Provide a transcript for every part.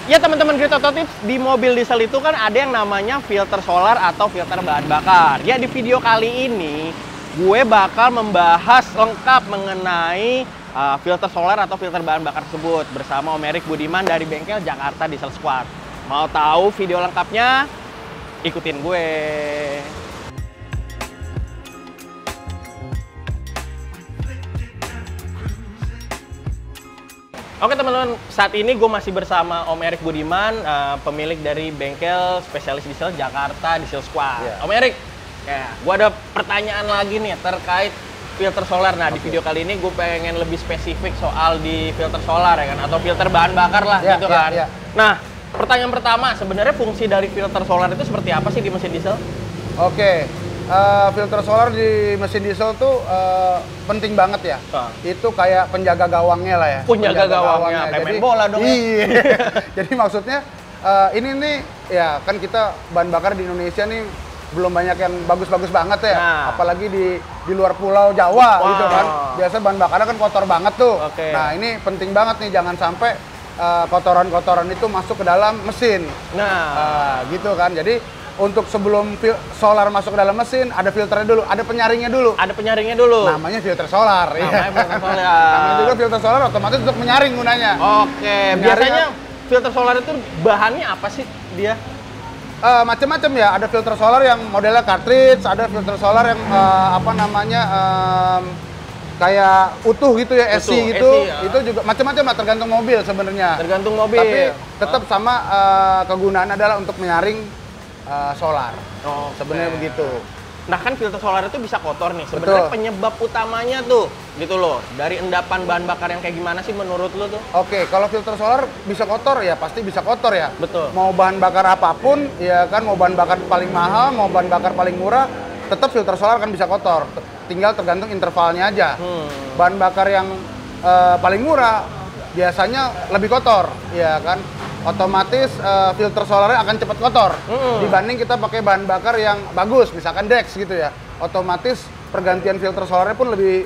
Ya teman-teman Kripto Tips, di mobil diesel itu kan ada yang namanya filter solar atau filter bahan bakar. Ya di video kali ini gue bakal membahas lengkap mengenai filter solar atau filter bahan bakar tersebut bersama Om Erik Budiman dari bengkel Jakarta Diesel Squad. Mau tahu video lengkapnya? Ikutin gue. Oke teman-teman, saat ini gue masih bersama Om Erik Budiman, pemilik dari bengkel spesialis diesel Jakarta Diesel Squad. Yeah. Om Erik, ya, gue ada pertanyaan lagi nih terkait filter solar. Nah, di video kali ini gue pengen lebih spesifik soal di filter solar ya kan, atau filter bahan bakar lah gitu kan. Nah, pertanyaan pertama, sebenarnya fungsi dari filter solar itu seperti apa sih di mesin diesel? Oke. Filter solar di mesin diesel tuh penting banget ya. Itu kayak penjaga gawangnya lah ya. Penjaga gawangnya, kayak main bola dong. Iya. Jadi maksudnya ini nih ya kan kita bahan bakar di Indonesia nih belum banyak yang bagus-bagus banget ya. Nah. Apalagi di luar pulau Jawa gitu kan. Biasa bahan bakarnya kan kotor banget tuh. Nah ini penting banget nih, jangan sampai kotoran-kotoran itu masuk ke dalam mesin. Nah gitu kan. Jadi untuk sebelum solar masuk ke dalam mesin, ada filternya dulu, ada penyaringnya dulu. Ada penyaringnya dulu. Namanya filter solar. Namanya filter solar. Namanya juga filter solar, otomatis untuk menyaring gunanya. Oke. Biasanya filter solar itu bahannya apa sih dia? Macam-macam ya. Ada filter solar yang modelnya cartridge, ada filter solar yang kayak utuh gitu ya, SC gitu. Ya. Itu juga macam-macam lah, tergantung mobil sebenarnya. Tergantung mobil. Tapi tetap sama kegunaan adalah untuk menyaring solar. Sebenarnya begitu. Nah kan filter solar itu bisa kotor nih. Sebenarnya penyebab utamanya tuh gitu loh. Dari endapan bahan bakar yang kayak gimana sih menurut lo tuh? Oke, kalau filter solar bisa kotor ya pasti bisa kotor ya. Betul. Mau bahan bakar apapun ya kan, mau bahan bakar paling mahal, mau bahan bakar paling murah, tetap filter solar kan bisa kotor. Tinggal tergantung intervalnya aja. Bahan bakar yang paling murah biasanya lebih kotor, ya kan? Otomatis filter solarnya akan cepat kotor dibanding kita pakai bahan bakar yang bagus, misalkan Dex gitu ya. Otomatis pergantian filter solarnya pun lebih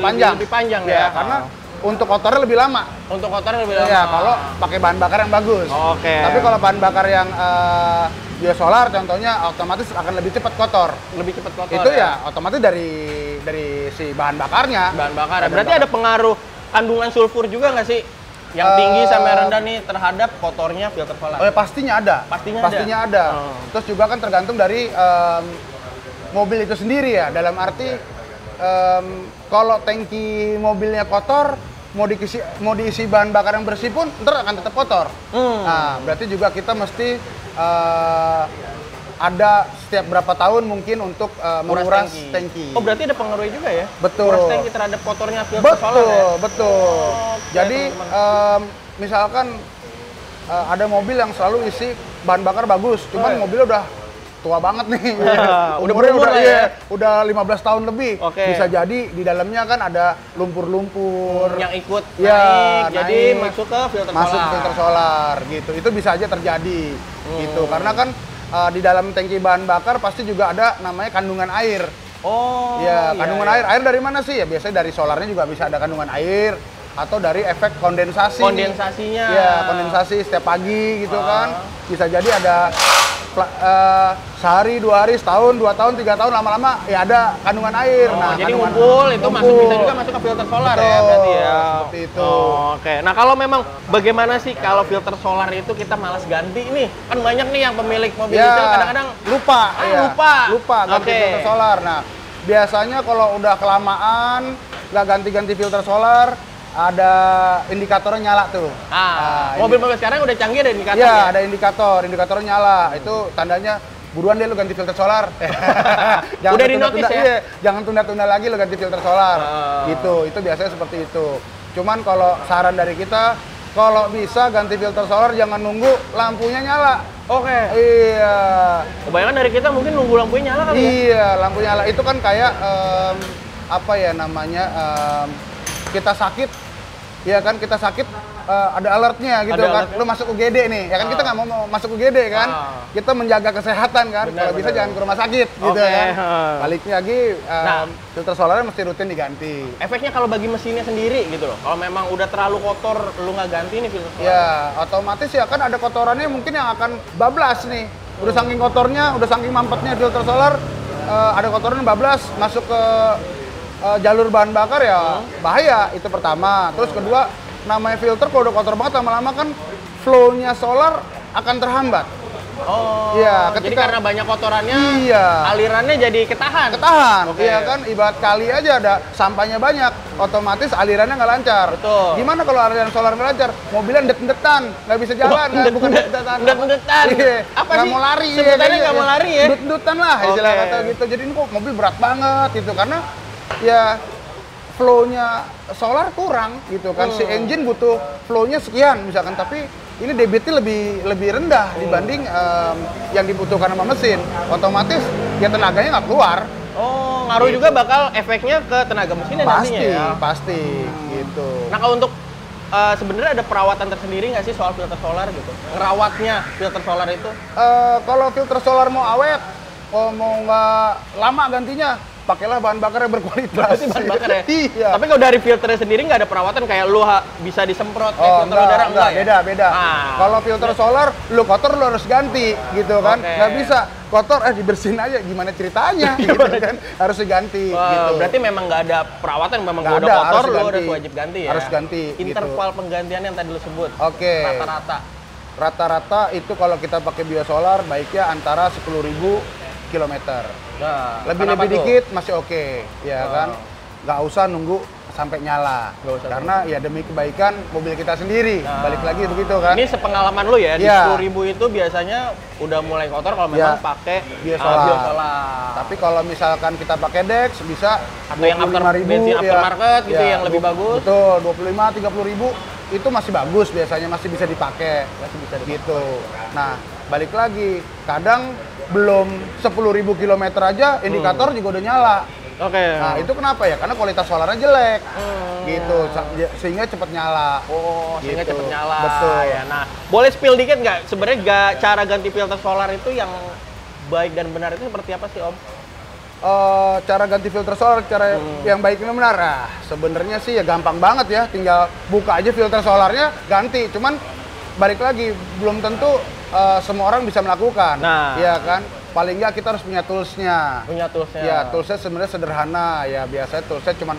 panjang. Lebih panjang ya. Karena untuk kotornya lebih lama. Untuk kotornya lebih lama. Ya, kalau pakai bahan bakar yang bagus. Oke. Tapi kalau bahan bakar yang biosolar contohnya otomatis akan lebih cepat kotor. Lebih cepat kotor. Itu ya otomatis dari si bahan bakarnya. Bahan bakar. Berarti ada pengaruh kandungan sulfur juga nggak sih? Yang tinggi sampai rendah nih terhadap kotornya filter solar? Pastinya ada. Pastinya ada. Terus juga kan tergantung dari mobil itu sendiri ya. Dalam arti kalau tangki mobilnya kotor, mau diisi bahan bakar yang bersih pun ntar akan tetap kotor. Nah, berarti juga kita mesti ada setiap berapa tahun mungkin untuk menguras tangki. Oh, berarti ada pengaruhnya juga ya? Betul. Menguras tangki terhadap kotornya filter solar ya? Betul. Jadi misalkan ada mobil yang selalu isi bahan bakar bagus, cuman mobilnya udah tua banget nih. Umurnya udah 15 tahun lebih. Bisa jadi di dalamnya kan ada lumpur-lumpur yang ikut naik, jadi masuk ke filter solar gitu. Itu bisa aja terjadi gitu. Karena kan di dalam tangki bahan bakar pasti juga ada namanya kandungan air. Kandungan air. Air dari mana sih? Ya biasanya dari solarnya juga bisa ada kandungan air, atau dari efek kondensasi. Kondensasinya. Ya, kondensasi setiap pagi gitu kan. Bisa jadi ada sehari, 2 hari, setahun, 2 tahun, 3 tahun, lama-lama ya ada kandungan air. Jadi ngumpul, itu bisa juga masuk ke filter solar. Betul, ya berarti ya. Seperti itu. Oke. Nah kalau memang bagaimana sih kalau filter solar itu kita malas ganti nih? Kan banyak nih yang pemilik mobil diesel kadang-kadang lupa ganti filter solar. Nah biasanya kalau udah kelamaan nggak ganti-ganti filter solar, ada indikatornya nyala tuh. Mobil-mobil sekarang udah canggih ada indikator. Iya, ada indikatornya nyala. Itu tandanya buruan deh lu ganti filter solar. Jangan udah di-notice ya? Iya, jangan tunda-tunda lagi lu ganti filter solar. Gitu, itu biasanya seperti itu. Cuman kalau saran dari kita, kalau bisa ganti filter solar jangan nunggu lampunya nyala. Iya. Kebanyakan dari kita mungkin nunggu lampunya nyala kali ya? Iya, lampu nyala itu kan kayak apa ya namanya? Kita sakit, ya kan kita sakit ada alertnya gitu Ada kan. alertnya. Lu masuk UGD nih, ya kan kita nggak mau masuk UGD kan. Kita menjaga kesehatan kan. Benar, Kalau bisa benar. jangan ke rumah sakit gitu Oke, kan. heeh. Balik lagi filter solarnya mesti rutin diganti. Efeknya kalau bagi mesinnya sendiri gitu loh. Kalau memang udah terlalu kotor, lu nggak ganti nih filter solar. Ya, otomatis ya kan ada kotorannya mungkin yang akan bablas nih. Udah saking kotornya, udah saking mampetnya filter solar, ada kotoran yang bablas masuk ke jalur bahan bakar ya bahaya, itu pertama. Terus kedua, namanya filter kalau udah kotor banget lama-lama kan flow-nya solar akan terhambat. Oh, Iya, jadi ketika- karena banyak kotorannya, Iya. alirannya jadi ketahan. Ketahan, Oke. iya kan, ibarat kali aja ada sampahnya banyak, otomatis alirannya nggak lancar. Betul. Gimana kalau aliran solar nggak lancar? Mobilnya ndet-ndetan, nggak bisa jalan, nggak, bukan ndet-ndetan. Ndet-ndetan. Iya, Apa nggak sih? mau lari. Sebutannya nggak mau lari ya? Ndet-ndetan lah, istilah Oke. kata gitu. Jadi ini kok mobil berat banget gitu, karena ya flow-nya solar kurang gitu kan. Si engine butuh flow-nya sekian misalkan, tapi ini debitnya lebih rendah dibanding yang dibutuhkan sama mesin. Otomatis ya tenaganya nggak keluar. Oh, ngaruh juga bakal efeknya ke tenaga mesinnya nantinya Pasti, ya. pasti gitu. Nah, kalau untuk sebenarnya ada perawatan tersendiri nggak sih soal filter solar gitu? Ngerawatnya filter solar itu? Kalau filter solar mau awet, mau nggak lama gantinya, pakailah bahan bakar yang berkualitas. Berarti bahan bakar ya? Iya. Tapi kalau dari filternya sendiri nggak ada perawatan kayak lu bisa disemprot kayak filter udara enggak ya? beda. Ah. Kalau filter solar, lu kotor lu harus ganti gitu kan. Oke. Nggak bisa kotor dibersihin aja, gimana ceritanya gitu kan. Harus diganti Wah, gitu. berarti memang nggak ada perawatan, memang Nggak gua udah ada, kotor harus lu ganti. harus wajib ganti ya. Harus ganti, Interval penggantian yang tadi lu sebut. Oke. Rata-rata. Rata-rata itu kalau kita pakai biosolar baiknya antara 10.000 kilometer. Nah, Lebih kenapa tuh? dikit masih oke, ya Oh. kan? Nggak usah nunggu sampai nyala. Nggak usah Karena ya demi kebaikan mobil kita sendiri. Nah. Balik lagi begitu kan? Ini sepengalaman lu ya, di Iya. 10.000 itu biasanya udah mulai kotor kalau memang Iya. pakai Biosolar. biosolar. Tapi kalau misalkan kita pakai Dex bisa Atau yang 25.000, bensin aftermarket gitu ya, yang lebih bagus. Betul, 25-30.000 itu masih bagus biasanya, masih bisa dipakai. Masih bisa dipakai. Gitu. Nah, balik lagi, kadang belum 10.000 kilometer aja indikator juga udah nyala. Oke. Nah, itu kenapa ya? Karena kualitas solarnya jelek. Gitu, sehingga cepat nyala. Oh, sehingga Gitu. cepet nyala. Betul. Ya, nah, boleh spill dikit nggak? Sebenarnya cara ganti filter solar itu yang baik dan benar itu seperti apa sih, Om? Cara ganti filter solar, cara yang baik dan benar. Nah, sebenarnya sih ya gampang banget ya, tinggal buka aja filter solarnya, ganti. Cuman balik lagi, belum tentu semua orang bisa melakukan. Nah. Iya kan? Paling nggak kita harus punya toolsnya. Punya toolsnya. Ya, toolsnya sebenarnya sederhana. Ya, biasanya toolsnya cuman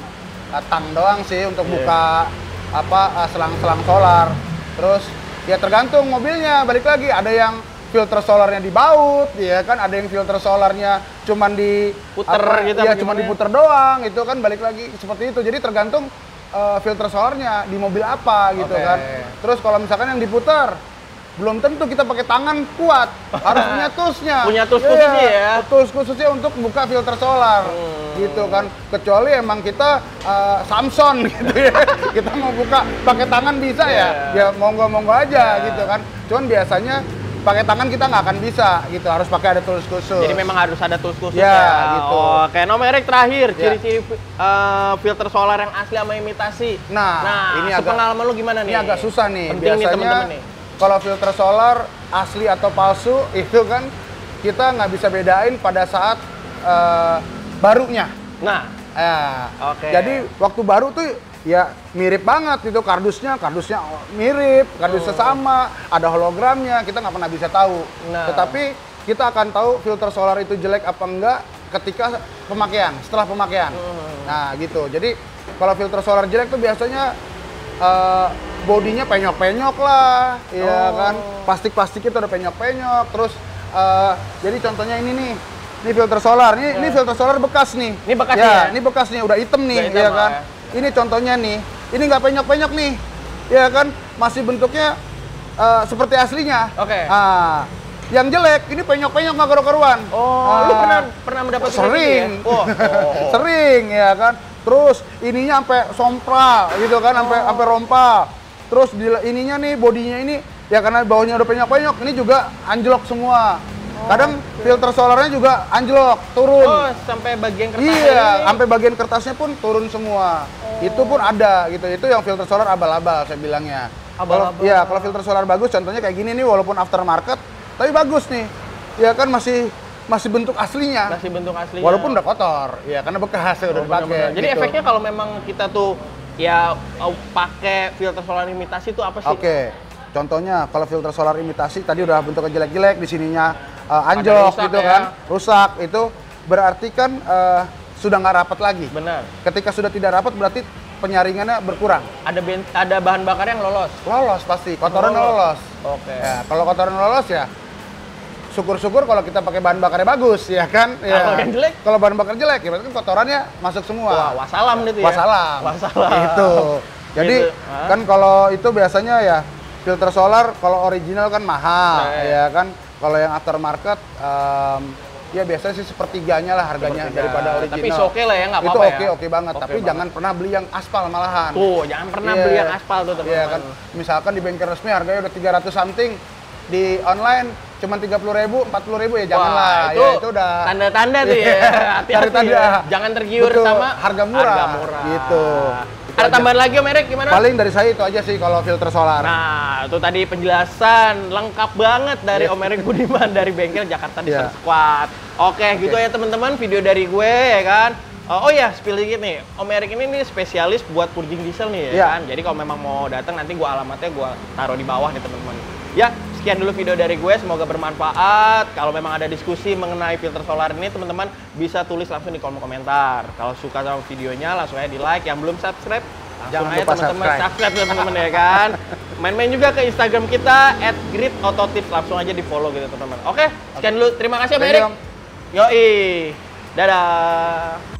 tang doang sih untuk Iya. buka selang-selang solar. Terus ya tergantung mobilnya. Balik lagi, ada yang filter solarnya dibaut, ya kan? Ada yang filter solarnya cuman Puter gitu ya apa cuman gimana? diputer doang, itu kan balik lagi seperti itu. Jadi tergantung filter solarnya di mobil apa gitu Oke. kan. Terus kalau misalkan yang diputer belum tentu kita pakai tangan kuat, harus punya toolsnya. Punya tools Iya, khususnya ya? Tools khususnya untuk buka filter solar, gitu kan. Kecuali emang kita Samson gitu ya, kita mau buka pakai tangan bisa ya monggo-monggo aja gitu kan. Cuman biasanya pakai tangan kita nggak akan bisa gitu, harus pakai ada tools khusus. Jadi memang harus ada tools khusus Ya, ya. gitu. Oke, nomor Erik terakhir, Ya. ciri-ciri filter solar yang asli sama imitasi. Nah, ini agak- sepengalaman lu gimana nih? Ini agak susah nih. Penting nih Biasanya teman-teman nih. kalau filter solar asli atau palsu itu kan kita nggak bisa bedain pada saat barunya. Nah, Ya. Oke. Jadi waktu baru tuh ya mirip banget itu kardusnya mirip, kardusnya sama, ada hologramnya, kita nggak pernah bisa tahu. Nah. Tetapi kita akan tahu filter solar itu jelek apa enggak ketika pemakaian, setelah pemakaian. Nah gitu. Jadi kalau filter solar jelek tuh biasanya bodinya penyok-penyok lah, ya kan. Plastik-plastik itu ada penyok-penyok. Terus jadi contohnya ini nih. Ini filter solar, ini filter solar bekas nih. Ini bekas ya, ya? ini bekas nih, udah hitam nih, Udah hitam, ya kan. ya. Ini contohnya nih, ini nggak penyok-penyok nih, ya kan. Masih bentuknya seperti aslinya. Oke. Ah, yang jelek, ini penyok-penyok nggak karu-karuan. lu pernah mendapat Sering, ini ya? Oh. sering, ya kan. Terus ininya sampai sompral, gitu kan, sampai rompal. Terus ininya nih, bodinya ini, ya karena bawahnya udah penyok-penyok, ini juga anjlok semua. Kadang filter solarnya juga anjlok, turun. Oh, sampai bagian kertasnya Iya, ini. sampai bagian kertasnya pun turun semua. Itu pun ada gitu. Itu yang filter solar abal-abal saya bilangnya. Kalau filter solar bagus, contohnya kayak gini nih, walaupun aftermarket, tapi bagus nih. Ya kan masih bentuk aslinya. Masih bentuk aslinya. Walaupun udah kotor, ya karena bekas udah dipakai. Jadi gitu. efeknya kalau memang kita tuh ya pakai filter solar imitasi itu apa sih? Oke. Contohnya kalau filter solar imitasi tadi udah bentuknya jelek-jelek, di sininya anjlok gitu kan, rusak, itu berarti kan sudah nggak rapat lagi. Benar. Ketika sudah tidak rapat berarti penyaringannya berkurang. Ada bahan bakar yang lolos? Lolos pasti, kotoran lolos. Oke. Ya, kalau kotoran lolos ya syukur-syukur kalau kita pakai bahan bakarnya bagus, ya kan? Ya. Kalau yang jelek? Kalau bahan bakar jelek, ya berarti kan kotorannya masuk semua. Wah, wassalam gitu ya? Wassalam. Itu. Jadi, kan kalau itu biasanya ya, filter solar kalau original kan mahal, ya kan? Kalau yang aftermarket, ya biasanya sih sepertiganya lah harganya daripada original. Tapi oke lah ya, nggak apa-apa ya? ya? Oke banget, tapi jangan pernah beli yang aspal malahan. Tuh, jangan pernah beli yang aspal tuh teman-teman. Iya kan, misalkan di bengkel resmi harganya udah 300 something, di online cuma 30.000, 40.000 ya janganlah. Itu, ya, itu udah tanda-tanda tuh ya. Hati-hati ya. Jangan tergiur sama harga murah. Gitu. Ada tambahan lagi Om Erik gimana? Paling dari saya itu aja sih kalau filter solar. Nah, itu tadi penjelasan lengkap banget dari Om Erik Budiman dari bengkel Jakarta Diesel Squad. Oke, gitu ya teman-teman video dari gue ya kan. Oh ya, spill dikit nih. Om Erik ini nih spesialis buat purging diesel nih ya kan. Jadi kalau memang mau datang nanti gue alamatnya gue taruh di bawah nih teman-teman. Ya, sekian dulu video dari gue, semoga bermanfaat. Kalau memang ada diskusi mengenai filter solar ini, teman-teman bisa tulis langsung di kolom komentar. Kalau suka sama videonya, langsung aja di like. Yang belum subscribe, langsung aja teman-teman subscribe teman-teman ya kan. Main-main juga ke Instagram kita @gridautotips, langsung aja di follow gitu teman-teman. Oke, sekian dulu. Terima kasih Om Erik. Yoi, dadah.